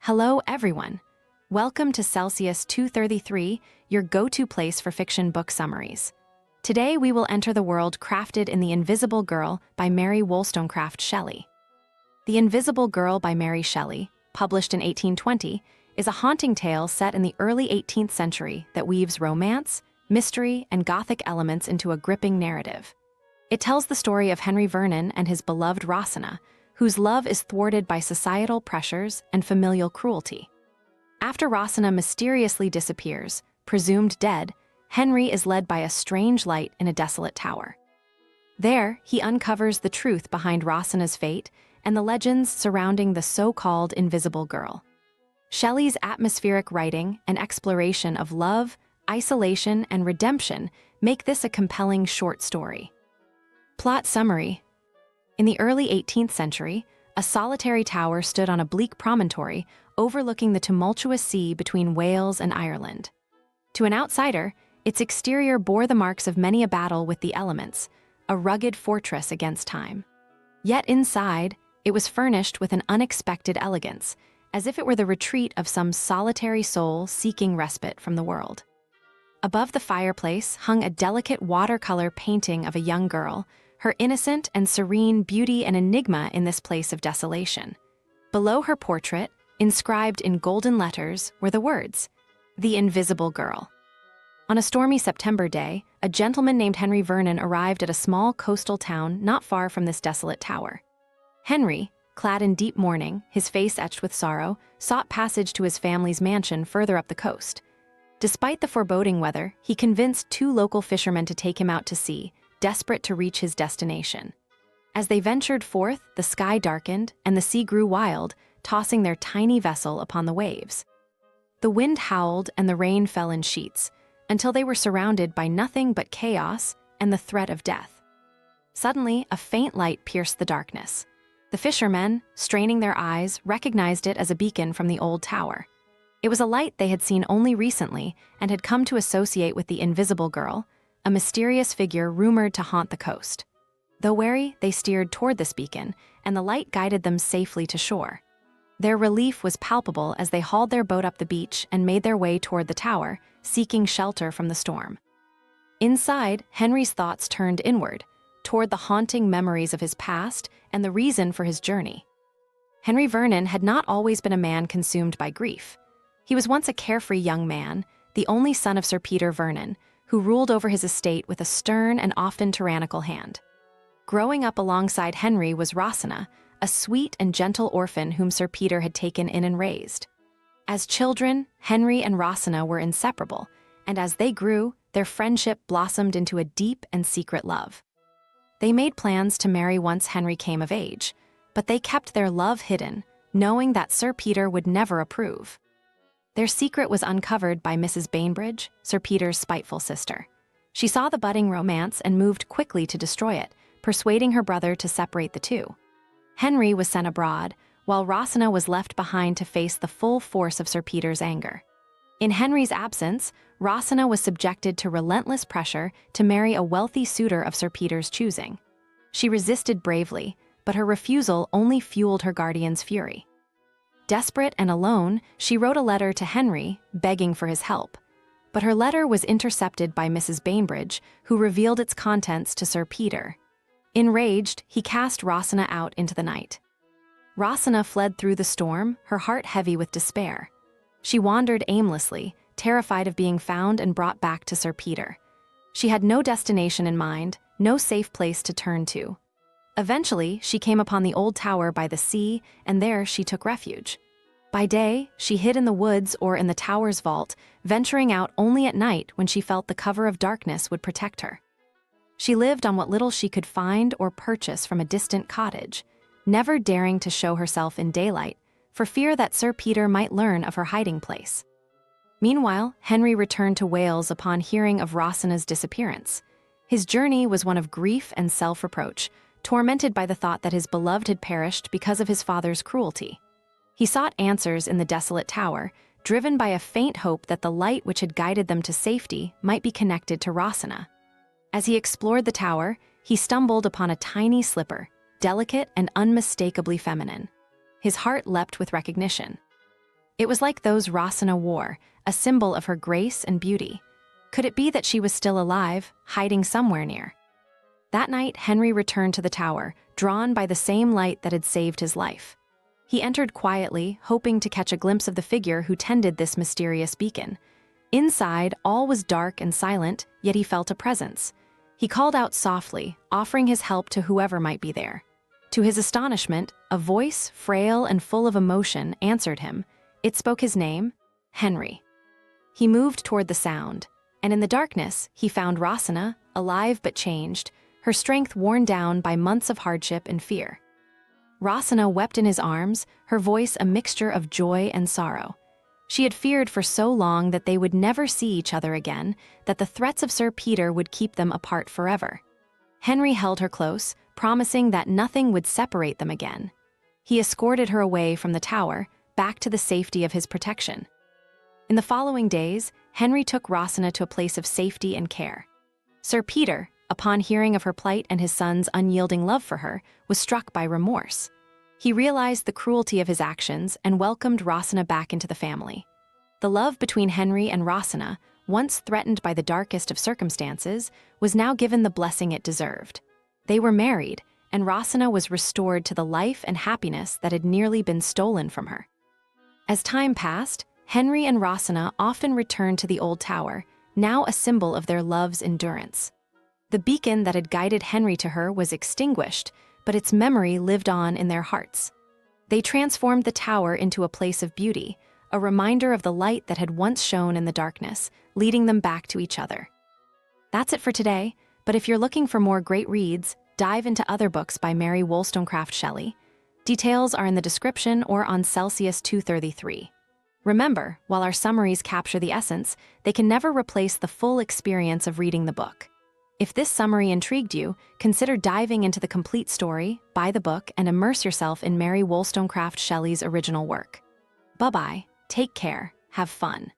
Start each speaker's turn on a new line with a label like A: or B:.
A: Hello, everyone. Welcome to Celsius 233, your go-to place for fiction book summaries. Today, we will enter the world crafted in The Invisible Girl by Mary Shelley. The Invisible Girl by Mary Shelley, published in 1820, is a haunting tale set in the early 18th century that weaves romance, mystery, and Gothic elements into a gripping narrative. It tells the story of Henry Vernon and his beloved Rosina, whose love is thwarted by societal pressures and familial cruelty. After Rosina mysteriously disappears, presumed dead, Henry is led by a strange light in a desolate tower. There, he uncovers the truth behind Rosina's fate and the legends surrounding the so-called Invisible Girl. Shelley's atmospheric writing and exploration of love, isolation, and redemption make this a compelling short story. Plot summary. In the early 18th century, a solitary tower stood on a bleak promontory overlooking the tumultuous sea between Wales and Ireland. To an outsider, its exterior bore the marks of many a battle with the elements, a rugged fortress against time. Yet inside, it was furnished with an unexpected elegance, as if it were the retreat of some solitary soul seeking respite from the world. Above the fireplace hung a delicate watercolor painting of a young girl, her innocent and serene beauty an enigma in this place of desolation. Below her portrait, inscribed in golden letters, were the words, "The Invisible Girl." On a stormy September day, a gentleman named Henry Vernon arrived at a small coastal town not far from this desolate tower. Henry, clad in deep mourning, his face etched with sorrow, sought passage to his family's mansion further up the coast. Despite the foreboding weather, he convinced two local fishermen to take him out to sea, desperate to reach his destination. As they ventured forth, the sky darkened and the sea grew wild, tossing their tiny vessel upon the waves. The wind howled and the rain fell in sheets, until they were surrounded by nothing but chaos and the threat of death. Suddenly, a faint light pierced the darkness. The fishermen, straining their eyes, recognized it as a beacon from the old tower. It was a light they had seen only recently and had come to associate with the Invisible Girl, a mysterious figure rumored to haunt the coast. Though wary, they steered toward this beacon, and the light guided them safely to shore. Their relief was palpable as they hauled their boat up the beach and made their way toward the tower, seeking shelter from the storm. Inside, Henry's thoughts turned inward, toward the haunting memories of his past and the reason for his journey. Henry Vernon had not always been a man consumed by grief. He was once a carefree young man, the only son of Sir Peter Vernon, who ruled over his estate with a stern and often tyrannical hand. Growing up alongside Henry was Rosina, a sweet and gentle orphan whom Sir Peter had taken in and raised. As children, Henry and Rosina were inseparable, and as they grew, their friendship blossomed into a deep and secret love. They made plans to marry once Henry came of age, but they kept their love hidden, knowing that Sir Peter would never approve. Their secret was uncovered by Mrs. Bainbridge, Sir Peter's spiteful sister. She saw the budding romance and moved quickly to destroy it, persuading her brother to separate the two. Henry was sent abroad, while Rosina was left behind to face the full force of Sir Peter's anger. In Henry's absence, Rosina was subjected to relentless pressure to marry a wealthy suitor of Sir Peter's choosing. She resisted bravely, but her refusal only fueled her guardian's fury. Desperate and alone, she wrote a letter to Henry, begging for his help. But her letter was intercepted by Mrs. Bainbridge, who revealed its contents to Sir Peter. Enraged, he cast Rosina out into the night. Rosina fled through the storm, her heart heavy with despair. She wandered aimlessly, terrified of being found and brought back to Sir Peter. She had no destination in mind, no safe place to turn to. Eventually, she came upon the old tower by the sea, and there she took refuge. By day, she hid in the woods or in the tower's vault, venturing out only at night when she felt the cover of darkness would protect her. She lived on what little she could find or purchase from a distant cottage, never daring to show herself in daylight, for fear that Sir Peter might learn of her hiding place. Meanwhile, Henry returned to Wales upon hearing of Rosina's disappearance. His journey was one of grief and self-reproach, tormented by the thought that his beloved had perished because of his father's cruelty. He sought answers in the desolate tower, driven by a faint hope that the light which had guided them to safety might be connected to Rosina. As he explored the tower, he stumbled upon a tiny slipper, delicate and unmistakably feminine. His heart leapt with recognition. It was like those Rosina wore, a symbol of her grace and beauty. Could it be that she was still alive, hiding somewhere near? That night, Henry returned to the tower, drawn by the same light that had saved his life. He entered quietly, hoping to catch a glimpse of the figure who tended this mysterious beacon. Inside, all was dark and silent, yet he felt a presence. He called out softly, offering his help to whoever might be there. To his astonishment, a voice, frail and full of emotion, answered him. It spoke his name, Henry. He moved toward the sound, and in the darkness, he found Rosina, alive but changed, her strength worn down by months of hardship and fear. Rosina wept in his arms, her voice a mixture of joy and sorrow. She had feared for so long that they would never see each other again, that the threats of Sir Peter would keep them apart forever. Henry held her close, promising that nothing would separate them again. He escorted her away from the tower, back to the safety of his protection. In the following days, Henry took Rosina to a place of safety and care. Sir Peter, upon hearing of her plight and his son's unyielding love for her, was struck by remorse. He realized the cruelty of his actions and welcomed Rosina back into the family. The love between Henry and Rosina, once threatened by the darkest of circumstances, was now given the blessing it deserved. They were married, and Rosina was restored to the life and happiness that had nearly been stolen from her. As time passed, Henry and Rosina often returned to the old tower, now a symbol of their love's endurance. The beacon that had guided Henry to her was extinguished, but its memory lived on in their hearts. They transformed the tower into a place of beauty, a reminder of the light that had once shone in the darkness, leading them back to each other. That's it for today, but if you're looking for more great reads, dive into other books by Mary Shelley. Details are in the description or on Celsius 233. Remember, while our summaries capture the essence, they can never replace the full experience of reading the book. If this summary intrigued you, consider diving into the complete story, buy the book, and immerse yourself in Mary Shelley's original work. Bye-bye, take care, have fun.